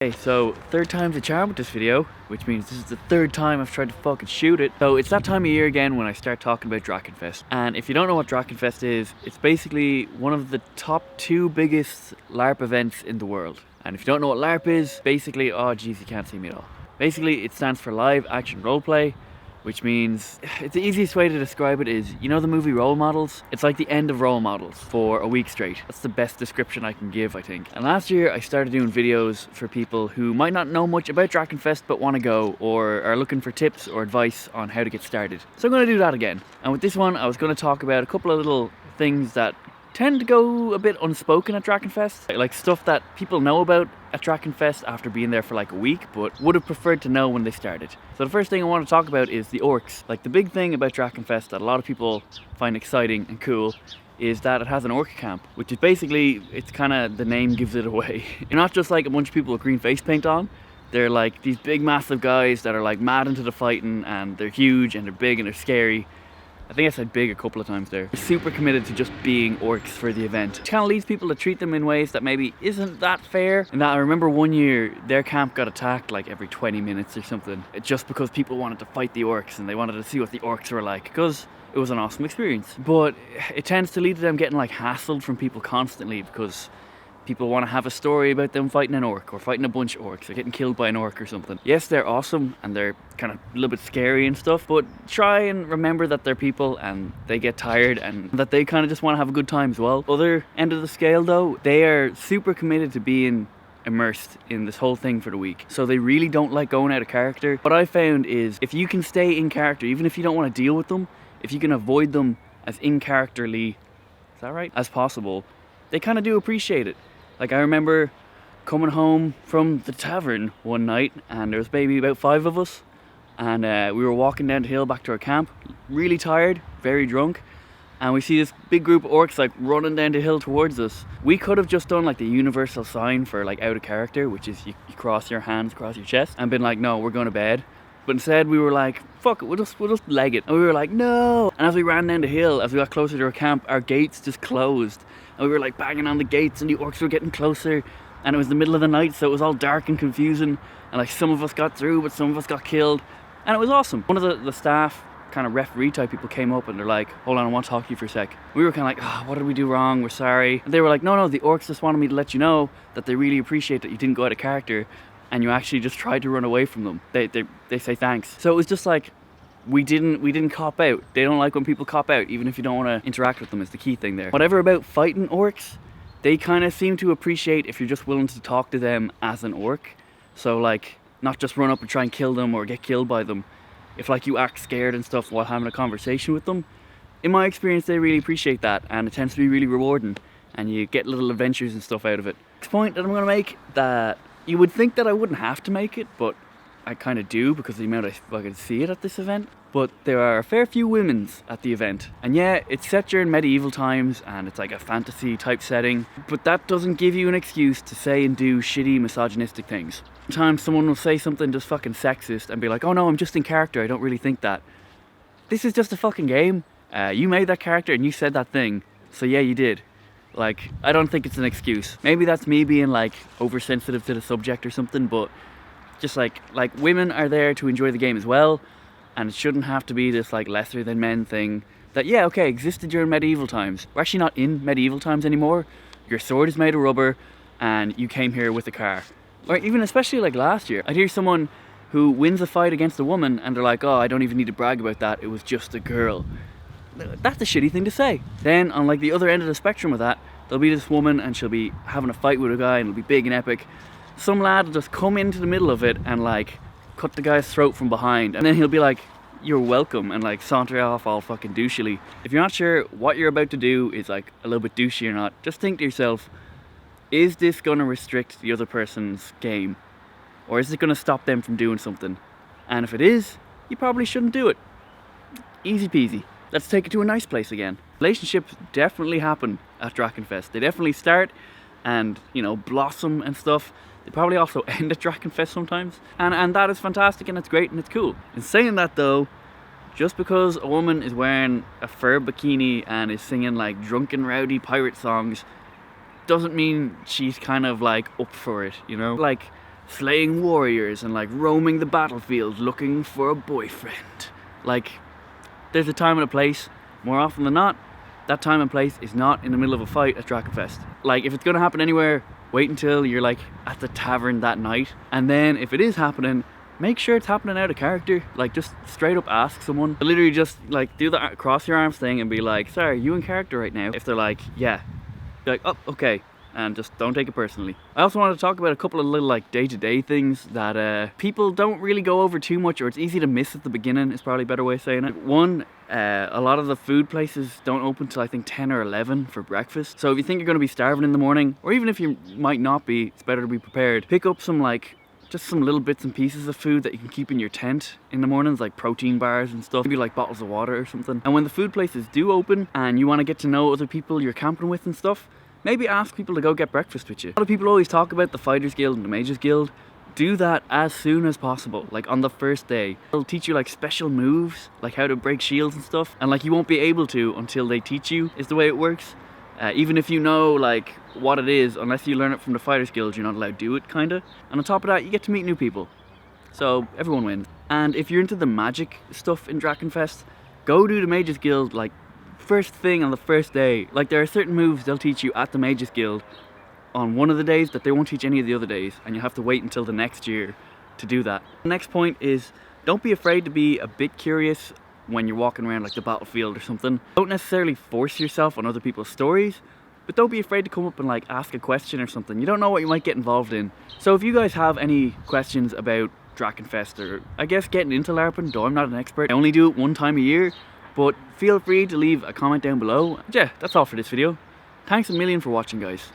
Okay, so third time's a charm with this video, which means this is the third time I've tried to fucking shoot it. So it's that time of year again when I start talking about Drachenfest. And if you don't know what Drachenfest is, it's basically one of the top 2 biggest LARP events in the world. And if you don't know what LARP is, basically, oh geez, you can't see me at all. Basically, it stands for live action roleplay, which means, the easiest way to describe it is, you know the movie Role Models? It's like the end of Role Models for a week straight. That's the best description I can give, I think. And last year I started doing videos for people who might not know much about Drachenfest but want to go, or are looking for tips or advice on how to get started. So I'm going to do that again. And with this one I was going to talk about a couple of little things that tend to go a bit unspoken at Drachenfest, like stuff that people know about at Drachenfest after being there for like a week but would have preferred to know when they started. So the first thing I want to talk about is the Orcs. Like the big thing about Drachenfest that a lot of people find exciting and cool is that it has an orc camp, which is basically, it's kind of, the name gives it away. You're not just like a bunch of people with green face paint on. They're like these big massive guys that are like mad into the fighting, and they're huge and they're big and they're scary. I think I said big a couple of times there. They're super committed to just being orcs for the event. Which kind of leads people to treat them in ways that maybe isn't that fair. And that I remember one year, their camp got attacked like every 20 minutes or something. Just because people wanted to fight the orcs and they wanted to see what the orcs were like. Because it was an awesome experience. But it tends to lead to them getting like hassled from people constantly because people want to have a story about them fighting an orc or fighting a bunch of orcs or getting killed by an orc or something. Yes, they're awesome and they're kind of a little bit scary and stuff, but try and remember that they're people and they get tired and that they kind of just want to have a good time as well. Other end of the scale though, they are super committed to being immersed in this whole thing for the week. So they really don't like going out of character. What I found is if you can stay in character, even if you don't want to deal with them, if you can avoid them as in characterly, is that right, as possible, they kind of do appreciate it. Like I remember coming home from the tavern one night and there was maybe about 5 of us, and we were walking down the hill back to our camp, really tired, very drunk, and we see this big group of orcs like running down the hill towards us. We could have just done like the universal sign for like out of character, which is you cross your hands across your chest, and been like, no, we're going to bed. But instead we were like, fuck it, we'll just leg it. And we were like, no. And as we ran down the hill, as we got closer to our camp, our gates just closed. And we were like banging on the gates and the orcs were getting closer. And it was the middle of the night, so it was all dark and confusing. And like some of us got through, but some of us got killed. And it was awesome. One of the staff, kind of referee type people, came up and they're like, hold on, I want to talk to you for a sec. We were kind of like, what did we do wrong? We're sorry. And they were like, no, the orcs just wanted me to let you know that they really appreciate that you didn't go out of character and you actually just tried to run away from them. They say thanks. So it was just like, we didn't cop out. They don't like when people cop out, even if you don't want to interact with them, is the key thing there. Whatever about fighting orcs, they kind of seem to appreciate if you're just willing to talk to them as an orc. So like, not just run up and try and kill them or get killed by them. If like you act scared and stuff while having a conversation with them, in my experience they really appreciate that, and it tends to be really rewarding and you get little adventures and stuff out of it. Next point that I'm going to make, that you would think that I wouldn't have to make it, but I kind of do because of the amount I fucking see it at this event. But there are a fair few women's at the event. And yeah, it's set during medieval times and it's like a fantasy type setting, but that doesn't give you an excuse to say and do shitty misogynistic things. Sometimes someone will say something just fucking sexist and be like, oh no, I'm just in character, I don't really think that. This is just a fucking game. You made that character and you said that thing, so yeah, you did. Like, I don't think it's an excuse. Maybe that's me being like oversensitive to the subject or something, but just like women are there to enjoy the game as well, and it shouldn't have to be this like lesser than men thing that, yeah, okay, existed during medieval times. We're actually not in medieval times anymore. Your sword is made of rubber and you came here with a car. Or even especially like last year, I'd hear someone who wins a fight against a woman and they're like, oh, I don't even need to brag about that, it was just a girl. That's a shitty thing to say. Then on like the other end of the spectrum of that, there'll be this woman and she'll be having a fight with a guy and it'll be big and epic. Some lad will just come into the middle of it and like cut the guy's throat from behind, and then he'll be like, you're welcome, and like saunter off all fucking douchily. If you're not sure what you're about to do is like a little bit douchey or not, just think to yourself, is this gonna restrict the other person's game? Or is it gonna stop them from doing something? And if it is, you probably shouldn't do it. Easy peasy. Let's take it to a nice place again. Relationships definitely happen at Drachenfest. They definitely start and, you know, blossom and stuff. They probably also end at Drachenfest sometimes. And that is fantastic and it's great and it's cool. In saying that though, just because a woman is wearing a fur bikini and is singing like drunken rowdy pirate songs doesn't mean she's kind of like up for it, you know? Like, slaying warriors and like roaming the battlefield looking for a boyfriend. Like, there's a time and a place. More often than not, that time and place is not in the middle of a fight at Drachenfest. Like, if it's gonna happen anywhere, wait until you're like at the tavern that night, and then if it is happening, make sure it's happening out of character. Like, just straight up ask someone. Literally just like do the cross your arms thing and be like, sorry, are you in character right now? If they're like, yeah, be like, oh, okay. And just don't take it personally. I also want to talk about a couple of little like day-to-day things that people don't really go over too much, or it's easy to miss at the beginning is probably a better way of saying it. One, a lot of the food places don't open till I think 10 or 11 for breakfast. So if you think you're going to be starving in the morning, or even if you might not be, it's better to be prepared. Pick up some like just some little bits and pieces of food that you can keep in your tent in the mornings, like protein bars and stuff, maybe like bottles of water or something. And when the food places do open and you want to get to know other people you're camping with and stuff, maybe ask people to go get breakfast with you. A lot of people always talk about the Fighters Guild and the Mages Guild. Do that as soon as possible, like on the first day. They'll teach you like special moves, like how to break shields and stuff, and like you won't be able to until they teach you, is the way it works. Even if you know like what it is, unless you learn it from the Fighters Guild, you're not allowed to do it, kinda. And on top of that, you get to meet new people. So everyone wins. And if you're into the magic stuff in Drachenfest, go do the Mages Guild like first thing on the first day. Like, there are certain moves they'll teach you at the Mages Guild on one of the days that they won't teach any of the other days, and you have to wait until the next year to do that. The next point is, don't be afraid to be a bit curious when you're walking around like the battlefield or something. Don't necessarily force yourself on other people's stories, but don't be afraid to come up and like ask a question or something. You don't know what you might get involved in. So if you guys have any questions about Drachenfest, or I guess getting into LARPing, though I'm not an expert, I only do it one time a year, but feel free to leave a comment down below. Yeah, that's all for this video. Thanks a million for watching, guys.